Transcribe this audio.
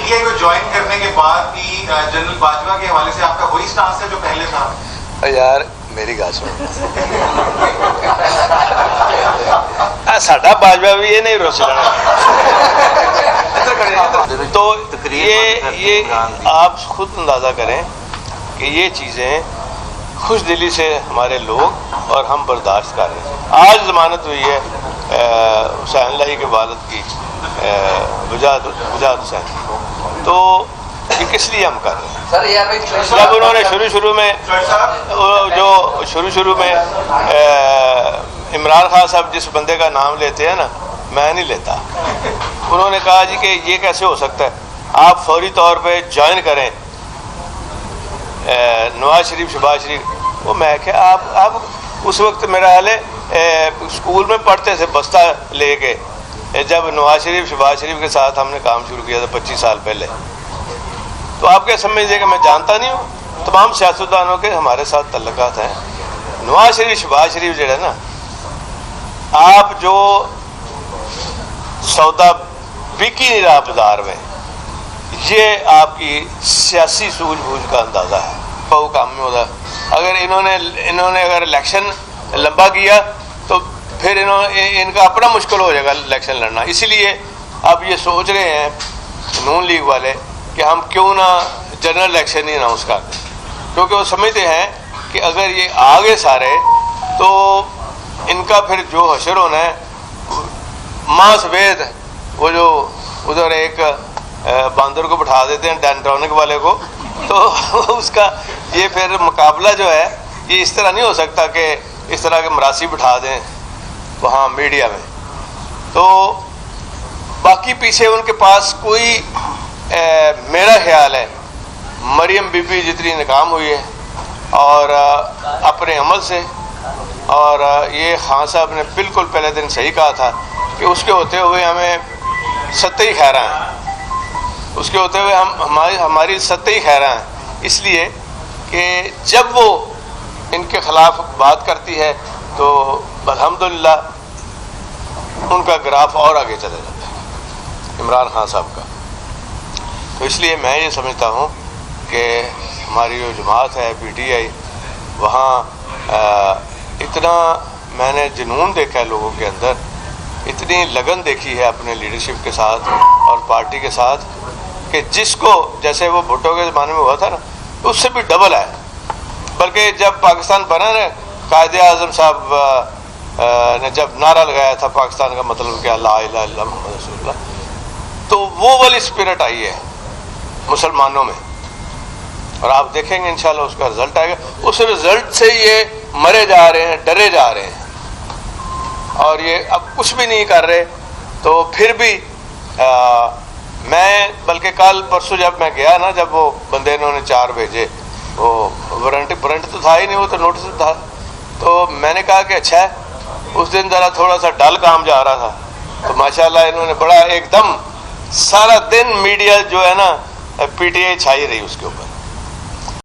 پی اے کو جوائن کرنے کے بعد بھی جنرل باجوہ کے حوالے سے آپ کا وہی سٹانس ہے جو پہلے تھا؟ یار میری گل سن، ساڈا باجوہ بھی یہ نہیں روس لینا. تو یہ آپ خود اندازہ کریں کہ یہ چیزیں خوش دلی سے ہمارے لوگ اور ہم برداشت کر رہے ہیں. آج ضمانت ہوئی ہے حسین اللہ کے والد کی، وجاد حسین کی، تو یہ کس لیے ہم کر رہے ہیں؟ جب انہوں نے شروع میں عمران خان صاحب جس بندے کا نام لیتے ہیں نا، میں نہیں لیتا، انہوں نے کہا جی کہ یہ کیسے ہو سکتا ہے، آپ فوری طور پہ جوائن کریں نواز شریف شہباز شریف. وہ میں کہ آپ اس وقت میرا حال ہے اسکول میں پڑھتے تھے بستہ لے کے، جب نواز شریف شہباز شریف کے ساتھ ہم نے کام شروع کیا تھا 25 سال پہلے. تو آپ کیا سمجھتے کہ میں جانتا نہیں ہوں؟ تمام سیاستدانوں کے ہمارے ساتھ تعلقات ہیں. نواز شریف شہباز شریف جو ہے نا، آپ جو سودا بک ہی نہیں رہا بازار میں، یہ آپ کی سیاسی سوجھ بوجھ کا اندازہ ہے. بہو کام میں ہوتا ہے. اگر انہوں نے اگر الیکشن لمبا کیا تو پھر ان کا اپنا مشکل ہو جائے گا الیکشن لڑنا. اسی لیے اب یہ سوچ رہے ہیں نون لیگ والے کہ ہم کیوں نہ جنرل الیکشن ہی اناؤنس کر دیں، کیونکہ وہ سمجھتے ہیں کہ اگر یہ آگے سارے تو ان کا پھر جو حشر ہونا ہے ماں سفید، وہ جو ادھر ایک باندر کو بٹھا دیتے ہیں ڈینٹرونک والے کو، تو اس کا یہ پھر مقابلہ جو ہے یہ اس طرح نہیں ہو سکتا کہ اس طرح کے مراسی بٹھا دیں وہاں میڈیا میں. تو باقی پیچھے ان کے پاس کوئی میرا خیال ہے مریم بی بی جتنی ناکام ہوئی ہے اور اپنے عمل سے، اور یہ خان صاحب نے بالکل پہلے دن صحیح کہا تھا کہ اس کے ہوتے ہوئے ہمیں ستّی خیراں ہیں، اس کے ہوتے ہوئے ہماری ستّی خیراں ہیں. اس لیے کہ جب وہ ان کے خلاف بات کرتی ہے تو الحمدللہ ان کا گراف اور آگے چلے جاتا ہے عمران خان صاحب کا. تو اس لیے میں یہ سمجھتا ہوں کہ ہماری جو جماعت ہے پی ٹی آئی، وہاں اتنا میں نے جنون دیکھا ہے لوگوں کے اندر، اتنی لگن دیکھی ہے اپنے لیڈرشپ کے ساتھ اور پارٹی کے ساتھ، کہ جس کو جیسے وہ بھٹو کے زمانے میں ہوا تھا نا، اس سے بھی ڈبل ہے. بلکہ جب پاکستان بنا نا، قائد اعظم صاحب نے جب نعرہ لگایا تھا پاکستان کا مطلب کیا لا الہ الا اللہ محمد رسول اللہ، تو وہ والی اسپرٹ آئی ہے مسلمانوں میں، اور آپ دیکھیں گے انشاءاللہ اس کا رزلٹ آئے گا. اس رزلٹ سے یہ مرے جا رہے ہیں، ڈرے جا رہے ہیں، اور یہ اب کچھ بھی نہیں کر رہے. تو پھر بھی میں بلکہ کل پرسوں جب میں گیا نا، جب وہ بندے انہوں نے 4 بھیجے، وہ وارنٹ تو تھا ہی نہیں، وہ تو نوٹس تھا، تو میں نے کہا کہ اچھا ہے. اس دن ذرا تھوڑا سا ڈل کام جا رہا تھا، تو ماشاءاللہ انہوں نے بڑا ایک دم سارا دن میڈیا جو ہے نا پی ٹی آئی چھائی رہی اس کے اوپر.